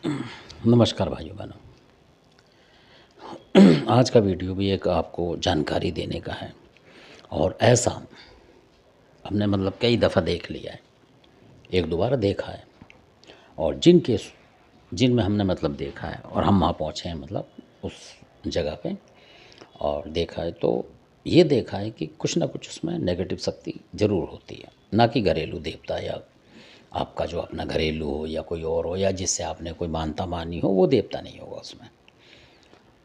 नमस्कार भाइयों बहनों। आज का वीडियो भी एक आपको जानकारी देने का है और ऐसा हमने कई दफ़ा देख लिया है, एक दो बार देखा है। और जिनमें हमने देखा है और हम वहाँ पहुँचे हैं उस जगह पे और देखा है, तो ये देखा है कि कुछ ना कुछ उसमें नेगेटिव शक्ति ज़रूर होती है। ना कि घरेलू देवता या आपका जो अपना घरेलू हो या कोई और हो या जिससे आपने कोई मानता मानी हो, वो देवता नहीं होगा उसमें।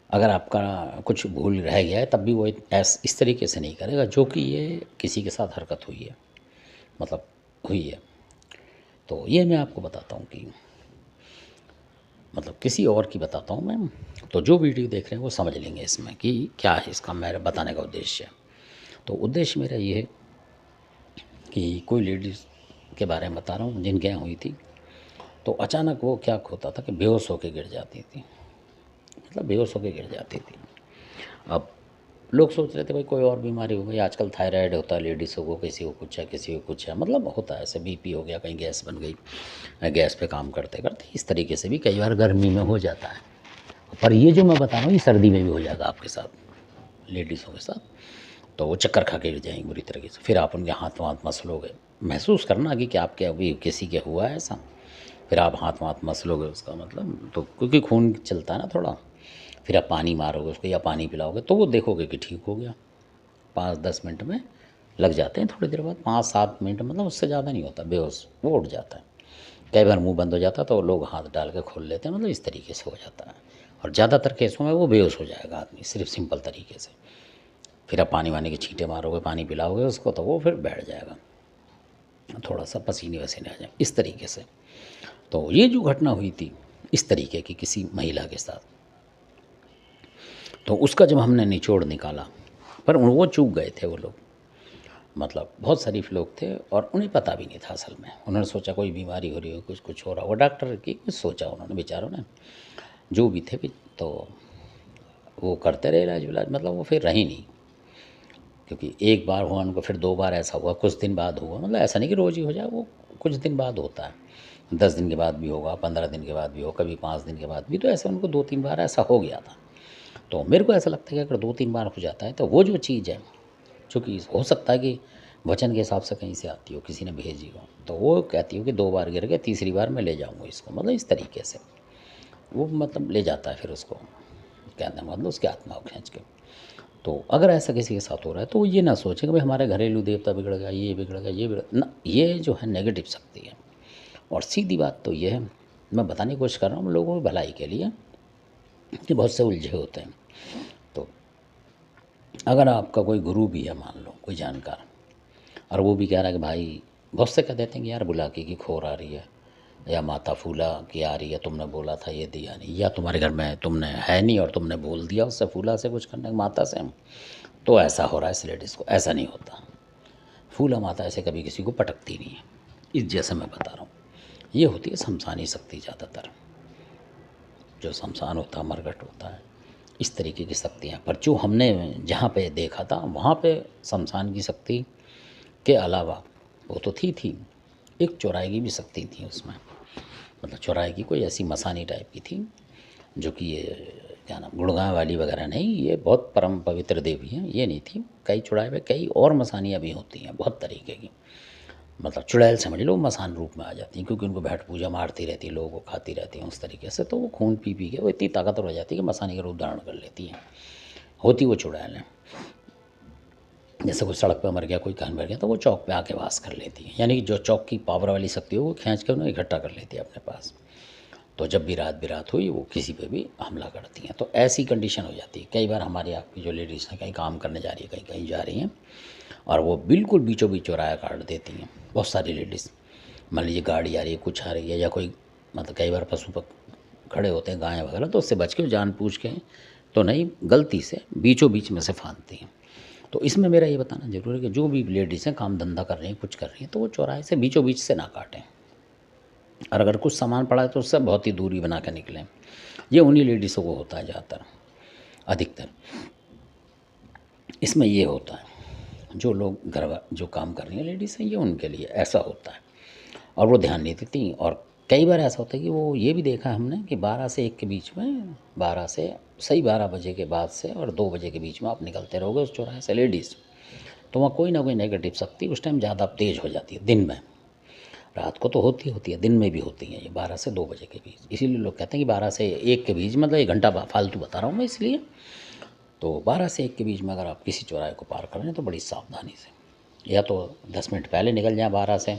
अगर आपका कुछ भूल रह गया है तब भी वो इस तरीके से नहीं करेगा जो कि ये किसी के साथ हरकत हुई है, मतलब हुई है। तो ये मैं आपको बताता हूँ कि किसी और की बताता हूँ मैं। तो जो वीडियो देख रहे हैं वो समझ लेंगे इसमें कि क्या है इसका मेरा बताने का उद्देश्य। तो उद्देश्य मेरा ये है कि कोई लेडीज़ के बारे में बता रहा हूँ जिनके यहाँ हुई थी। तो अचानक वो क्या होता था कि बेहोश होकर गिर जाती थी, बेहोश होकर गिर जाती थी। अब लोग सोच रहे थे भाई कोई और बीमारी हो गई, आजकल थायराइड होता है लेडीज़ों को, किसी को कुछ है किसी को कुछ है, होता है ऐसे। बीपी हो गया, कहीं गैस बन गई, गैस पे काम करते करते इस तरीके से भी कई बार गर्मी में हो जाता है। पर ये जो मैं बता रहा हूँ ये सर्दी में भी हो जाएगा आपके साथ, लेडीज़ों के साथ। तो वो चक्कर खा के गिर जाएंगे बुरी तरीके से। फिर आप उनके हाथ वाथ मसलोगे, महसूस करना कि आपके अभी किसी के हुआ है ऐसा। फिर आप हाथ वाथ मसलोगे उसका तो क्योंकि खून चलता है ना थोड़ा। फिर आप पानी मारोगे उसको या पानी पिलाओगे तो वो देखोगे कि ठीक हो गया। 5-10 मिनट में लग जाते हैं, थोड़ी देर बाद 5-7 मिनट, उससे ज़्यादा नहीं होता, बेहोश वो उठ जाता है। कई बार मुंह बंद हो जाता है तो लोग हाथ डाल के खोल लेते हैं, इस तरीके से हो जाता है। और ज़्यादातर केसों में वो बेहोश हो जाएगा आदमी, सिर्फ सिंपल तरीके से। फिर आप पानी वानी के छींटे मारोगे, पानी पिलाओगे उसको तो वो फिर बैठ जाएगा, थोड़ा सा पसीने वसीने आ जाए इस तरीके से। तो ये जो घटना हुई थी इस तरीके की किसी महिला के साथ, तो उसका जब हमने निचोड़ निकाला, पर वो चूक गए थे वो लोग, बहुत शरीफ लोग थे और उन्हें पता भी नहीं था असल में। उन्होंने सोचा कोई बीमारी हो रही हो, कुछ हो रहा हो, डॉक्टर की कुछ सोचा उन्होंने, बेचारों ने जो भी थे भी। तो वो करते रहे इलाज विलाज, वो फिर रही नहीं। क्योंकि एक बार हुआ उनको, फिर 2 बार ऐसा हुआ, कुछ दिन बाद हुआ, ऐसा नहीं कि रोज़ ही हो जाए, वो कुछ दिन बाद होता है। 10 दिन के बाद भी होगा, 15 दिन के बाद भी हो, कभी 5 दिन के बाद भी। तो ऐसे उनको 2-3 बार ऐसा हो गया था। तो मेरे को ऐसा लगता है कि अगर 2-3 बार हो जाता है तो वो जो चीज़ है, चूँकि हो सकता है कि वचन के हिसाब से कहीं से आती हो, किसी ने भेजी हो, तो वो कहती हो कि 2 बार गिर गए, तीसरी बार मैं ले जाऊँगा इसको, इस तरीके से वो ले जाता है फिर उसको, कहने का उसकी आत्मा को खींच के। तो अगर ऐसा किसी के साथ हो रहा है तो वो ये ना सोचे कि भाई हमारे घरेलू देवता बिगड़ गया, ये बिगड़ गया, ये बिगड़ ना, ये जो है नेगेटिव शक्ति है। और सीधी बात तो ये है, मैं बताने की कोशिश कर रहा हूँ लोगों की भलाई के लिए, कि बहुत से उलझे होते हैं। तो अगर आपका कोई गुरु भी है, मान लो कोई जानकार, और वो भी कह रहा है कि भाई, बहुत से कह देते हैं कि यार बुलाकी की खोर आ रही है, या माता फूला की आ रही है, तुमने बोला था ये दिया नहीं, या तुम्हारे घर में तुमने है नहीं और तुमने बोल दिया उससे फूला से कुछ करने, माता से, तो ऐसा हो रहा है इस लेडीज़ को। ऐसा नहीं होता, फूला माता ऐसे कभी किसी को पटकती नहीं है। इस जैसे मैं बता रहा हूँ, ये होती है शमशानी शक्ति ज़्यादातर, जो शमशान होता है, मरघट होता है, इस तरीके की शक्तियाँ। पर जो हमने जहाँ पे देखा था वहाँ पे शमशान की शक्ति के अलावा वो तो थी एक चौराहे की भी शक्ति थी उसमें। चौराहे की कोई ऐसी मसानी टाइप की थी, जो कि ये क्या नाम, गुड़गांव वाली वगैरह नहीं, ये बहुत परम पवित्र देवी हैं, ये नहीं थी। कई चौराहे पे कई और मसानियाँ भी होती हैं बहुत तरीके की, चुड़ैल समझ लो, मसान रूप में आ जाती हैं, क्योंकि उनको बैठ पूजा मारती रहती है, लोगों को खाती रहती हैं उस तरीके से। तो वो खून पी पी के वो इतनी ताकतवर हो जाती है कि मसानी का रूप धारण कर लेती हैं। होती वो चुड़ैल हैं। जैसे कोई सड़क पे मर गया, कोई कहीं मर गया, तो वो चौक पे आके वास कर लेती है। यानी कि जो चौक की पावर वाली शक्ति हो वो खींच के उन्हें इकट्ठा कर लेती है अपने पास। तो जब भी रात बिरात हुई वो किसी पे भी हमला करती हैं। तो ऐसी कंडीशन हो जाती है। कई बार हमारे आपकी जो लेडीज़ हैं कहीं काम करने जा रही है, कहीं कहीं जा रही हैं, और वो बिल्कुल बीचों बीच चौराया काट देती हैं। बहुत सारी लेडीज़, मान लीजिए गाड़ी आ रही है, कुछ आ रही है, या कोई कई बार पशु खड़े होते हैं, गाय वगैरह, तो उससे बच के जान पूछ के तो नहीं, गलती से बीचों बीच में से फांदती हैं। तो इसमें मेरा ये बताना ज़रूरी है कि जो भी लेडीज़ हैं काम धंधा कर रही हैं, कुछ कर रही हैं, तो वो चौराहे से बीचों बीच से ना काटें। और अगर कुछ सामान पड़ा है तो उससे बहुत ही दूरी बना के निकलें। ये उन्हीं लेडीज़ों को होता है ज़्यादातर, अधिकतर। इसमें ये होता है, जो लोग जो काम कर रही हैं लेडीज़ हैं, ये उनके लिए ऐसा होता है। और वो ध्यान नहीं देती, और कई बार ऐसा होता है कि वो ये भी देखा है हमने कि 12 से 1 के बीच में, 12 से सही 12 बजे के बाद से और 2 बजे के बीच में आप निकलते रहोगे उस चौराहे से लेडीज़, तो वहाँ कोई ना कोई नेगेटिव शक्ति उस टाइम ज़्यादा तेज़ हो जाती है दिन में। रात को तो होती है, दिन में भी होती है ये 12 से 2 बजे के बीच। इसीलिए लोग कहते हैं कि 12 से 1 के बीच, मतलब 1 घंटा फालतू बता रहा हूँ मैं इसलिए। तो 12 से 1 के बीच में अगर आप किसी चौराहे को पार कर रहे हैं तो बड़ी सावधानी से, या तो 10 मिनट पहले निकल जाएँ 12 से,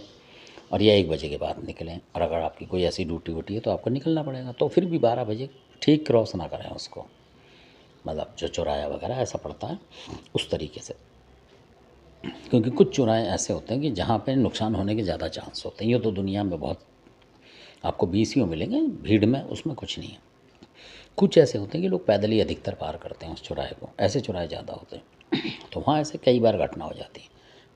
और या 1 बजे के बाद निकलें। और अगर आपकी कोई ऐसी ड्यूटी वूटी है तो आपको निकलना पड़ेगा, तो फिर भी 12 बजे ठीक क्रॉस ना करें उसको, मतलब जो चौराहा वगैरह ऐसा पड़ता है उस तरीके से। क्योंकि कुछ चौराहे ऐसे होते हैं कि जहाँ पे नुकसान होने के ज़्यादा चांस होते हैं। ये तो दुनिया में बहुत आपको बीसियों मिलेंगे भीड़ में, उसमें कुछ नहीं है। कुछ ऐसे होते हैं कि लोग पैदल ही अधिकतर पार करते हैं उस चौराहे को, ऐसे चौराहे ज़्यादा होते हैं। तो वहाँ ऐसे कई बार घटना हो जाती है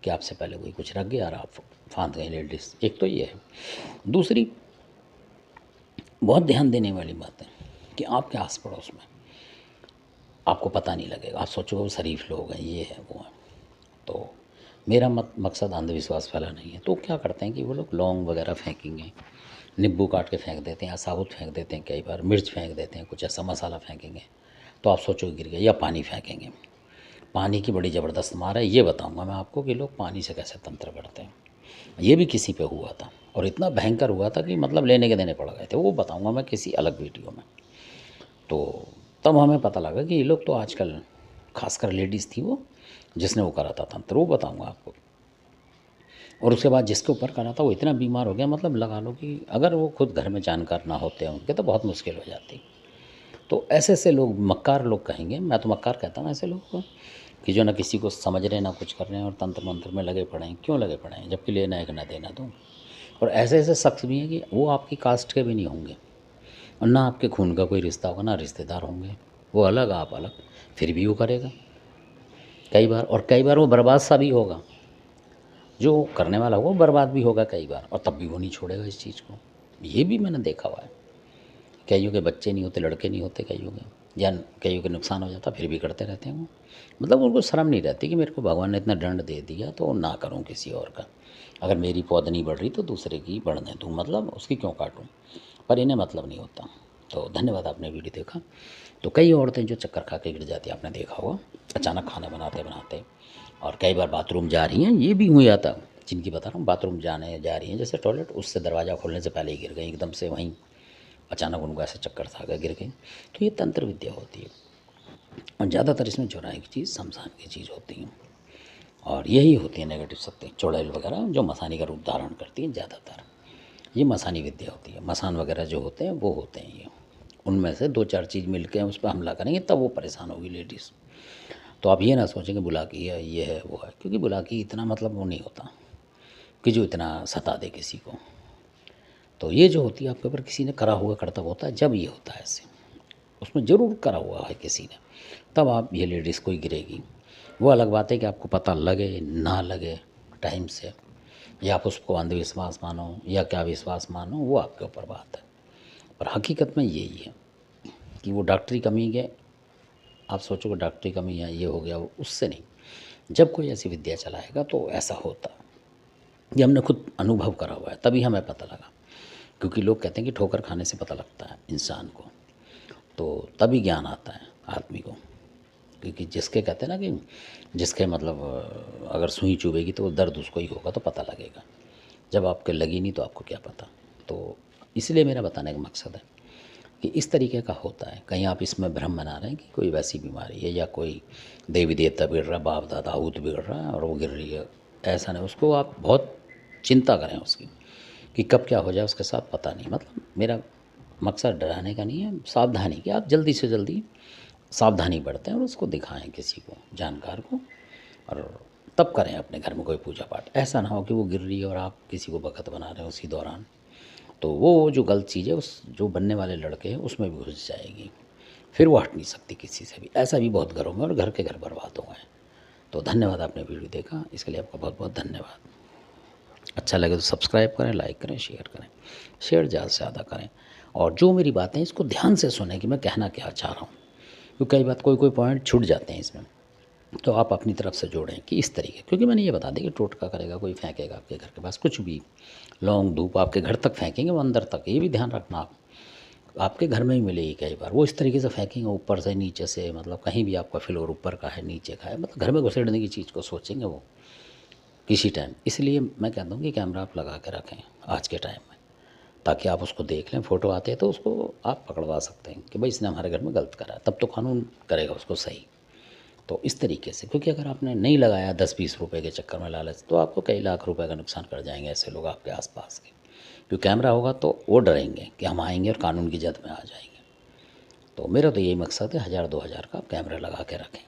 कि आपसे पहले कोई कुछ रख गया और आप फांद गए लेडीज़। एक तो ये है। दूसरी बहुत ध्यान देने वाली बात है कि आपके आस पड़ोस में आपको पता नहीं लगेगा, आप सोचोगे वो शरीफ लोग हैं, ये है वो है। तो मेरा मकसद अंधविश्वास फैला नहीं है। तो क्या करते हैं कि वो लोग लौंग वगैरह फेंकेंगे, नींबू काट के फेंक देते हैं, या साबुत फेंक देते हैं, कई बार मिर्च फेंक देते हैं, कुछ ऐसा मसाला फेंकेंगे तो आप सोचो गिर गया, या पानी फेंकेंगे। पानी की बड़ी ज़बरदस्त मार है, ये बताऊंगा मैं आपको कि लोग पानी से कैसे तंत्र करते हैं। ये भी किसी पे हुआ था और इतना भयंकर हुआ था कि मतलब लेने के देने पड़ गए थे, वो बताऊंगा मैं किसी अलग वीडियो में। तो तब हमें पता लगा कि ये लोग तो आजकल, खासकर लेडीज़ थी वो जिसने वो करा था तंत्र, वो बताऊंगा आपको। और उसके बाद जिसके ऊपर करा था वो इतना बीमार हो गया, मतलब लगा लो कि अगर वो खुद घर में जानकार ना होते हैं उनके तो बहुत मुश्किल हो जाती। तो ऐसे ऐसे लोग, मक्कार लोग कहेंगे, मैं तो मक्कार कहता हूँ ऐसे लोग को, कि जो ना किसी को समझ रहे ना कुछ कर रहे हैं और तंत्र मंत्र में लगे पड़े हैं। क्यों लगे पड़े हैं, जबकि लेना एक ना देना दो। और ऐसे ऐसे शख्स भी हैं कि वो आपकी कास्ट के भी नहीं होंगे और ना आपके खून का कोई रिश्ता होगा, ना रिश्तेदार होंगे, वो अलग आप अलग, फिर भी वो करेगा कई बार। और कई बार वो बर्बाद सा भी होगा, जो करने वाला होगा वो बर्बाद भी होगा कई बार, और तब भी वो नहीं छोड़ेगा इस चीज़ को। ये भी मैंने देखा हुआ है। कईयों के बच्चे नहीं होते, लड़के नहीं होते कईयों के, या कईयों के नुकसान हो जाता, फिर भी करते रहते हैं वो। मतलब उनको शर्म नहीं रहती कि मेरे को भगवान ने इतना दंड दे दिया तो ना करूँ किसी और का। अगर मेरी पौध नहीं बढ़ रही तो दूसरे की बढ़ने दूँ, मतलब उसकी क्यों काटूँ। पर इन्हें मतलब नहीं होता। तो धन्यवाद, आपने वीडियो देखा। तो कई औरतें जो चक्कर खा के गिर जाती हैं, आपने देखा होगा अचानक खाना बनाते बनाते, और कई बार बाथरूम जा रही हैं, ये भी हुआ जाता, जिनकी बता रहा हूँ, बाथरूम जाने जा रही हैं जैसे टॉयलेट, उससे दरवाज़ा खोलने से पहले ही गिर गई एकदम से, वहीं अचानक उनको ऐसे चक्कर था गए, गिर गई। तो ये तंत्र विद्या होती है, और ज़्यादातर इसमें चौराहे की चीज़, शमशान की चीज़ होती है, और यही होती है नेगेटिव शक्ति, चुड़ैल वगैरह जो मसानी का रूप धारण करती है। ज़्यादातर ये मसानी विद्या होती है। मसान वगैरह जो होते हैं वो होते हैं ये, उनमें से 2-4 चीज़ मिल के उस पर हमला करेंगे तब वो परेशान होगी लेडीज़। तो आप ये ना सोचें कि बुलाकी है, ये है, वो है, क्योंकि बुलाकी इतना मतलब वो नहीं होता कि जो इतना सता दे किसी को। तो ये जो होती है आपके ऊपर किसी ने करा हुआ कर्तव्य होता है, जब ये होता है ऐसे, उसमें ज़रूर करा हुआ है किसी ने, तब आप ये लेडीज़ कोई गिरेगी। वो अलग बात है कि आपको पता लगे ना लगे टाइम से, या आप उसको अंधविश्वास मानो या क्या विश्वास मानो, वो आपके ऊपर बात है। पर हकीकत में यही है कि वो डॉक्टरी कमी के, आप सोचोगे डॉक्टरी कमी है, ये हो गया, वो उससे नहीं। जब कोई ऐसी विद्या चलाएगा तो ऐसा होता, ये हमने खुद अनुभव करा हुआ है, तभी हमें पता लगा। क्योंकि लोग कहते हैं कि ठोकर खाने से पता लगता है इंसान को, तो तभी ज्ञान आता है आदमी को। क्योंकि जिसके कहते हैं ना कि जिसके मतलब अगर सुई चुभेगी तो वो दर्द उसको ही होगा, तो पता लगेगा। जब आपके लगी नहीं तो आपको क्या पता। तो इसलिए मेरा बताने का मकसद है कि इस तरीके का होता है। कहीं आप इसमें भ्रम बना रहे हैं कि कोई वैसी बीमारी है या कोई देवी देवता बिगड़ रहा, बाप दादा भूत बिगड़ रहा है और वो गिर रही है, ऐसा नहीं। उसको आप बहुत चिंता करें उसकी कि कब क्या हो जाए उसके साथ, पता नहीं। मतलब मेरा मकसद डराने का नहीं है, सावधानी कि आप जल्दी से जल्दी सावधानी बरतें और उसको दिखाएं किसी को, जानकार को, और तब करें अपने घर में कोई पूजा पाठ। ऐसा ना हो कि वो गिर रही है और आप किसी को भगत बना रहे हैं उसी दौरान, तो वो जो गलत चीज़ है उस जो बनने वाले लड़के हैं उसमें भी घुस जाएगी, फिर वो हट नहीं सकती किसी से भी। ऐसा भी बहुत घरों में, और घर के घर बर्बाद हो गए। तो धन्यवाद, आपने वीडियो देखा, इसके लिए आपका बहुत बहुत धन्यवाद। अच्छा लगे तो सब्सक्राइब करें, लाइक करें, शेयर करें, शेयर ज़्यादा से ज़्यादा करें। और जो मेरी बातें इसको ध्यान से सुनें कि मैं कहना क्या चाह रहा हूँ, क्योंकि कई बात कोई कोई पॉइंट छूट जाते हैं इसमें, तो आप अपनी तरफ से जोड़ें कि इस तरीके, क्योंकि मैंने ये बता दिया कि टोटका करेगा, कोई फेंकेगा आपके घर के पास कुछ भी, लौंग धूप आपके घर तक फेंकेंगे, वो अंदर तक, ये भी ध्यान रखना आप, आपके घर में ही मिलेगी कई बार, वो इस तरीके से फेंकेंगे ऊपर से नीचे से, मतलब कहीं भी आपका फ्लोर ऊपर का है नीचे का है, मतलब घर में घुसेड़ने की चीज़ को सोचेंगे वो किसी टाइम। इसलिए मैं कहता हूँ कि कैमरा आप लगा के रखें आज के टाइम में, ताकि आप उसको देख लें, फ़ोटो आते हैं तो उसको आप पकड़वा सकते हैं कि भाई इसने हमारे घर में गलत करा है, तब तो कानून करेगा उसको सही। तो इस तरीके से, क्योंकि अगर आपने नहीं लगाया 10-20 रुपए के चक्कर में लालच, तो आपको कई लाख रुपए का नुकसान कर जाएंगे ऐसे लोग आपके आसपास के। क्योंकि कैमरा होगा तो वो डरेंगे कि हम आएंगे और कानून की जद में आ जाएंगे। तो मेरा तो यही मकसद है, 1000-2000 का कैमरा लगा के रखें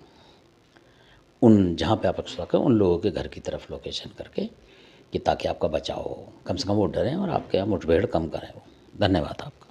उन जहाँ पे आप रखें उन लोगों के घर की तरफ लोकेशन करके, कि ताकि आपका बचाव हो, कम से कम वो डरें और आपके यहाँ मुठभेड़ कम करें वो। धन्यवाद आपका।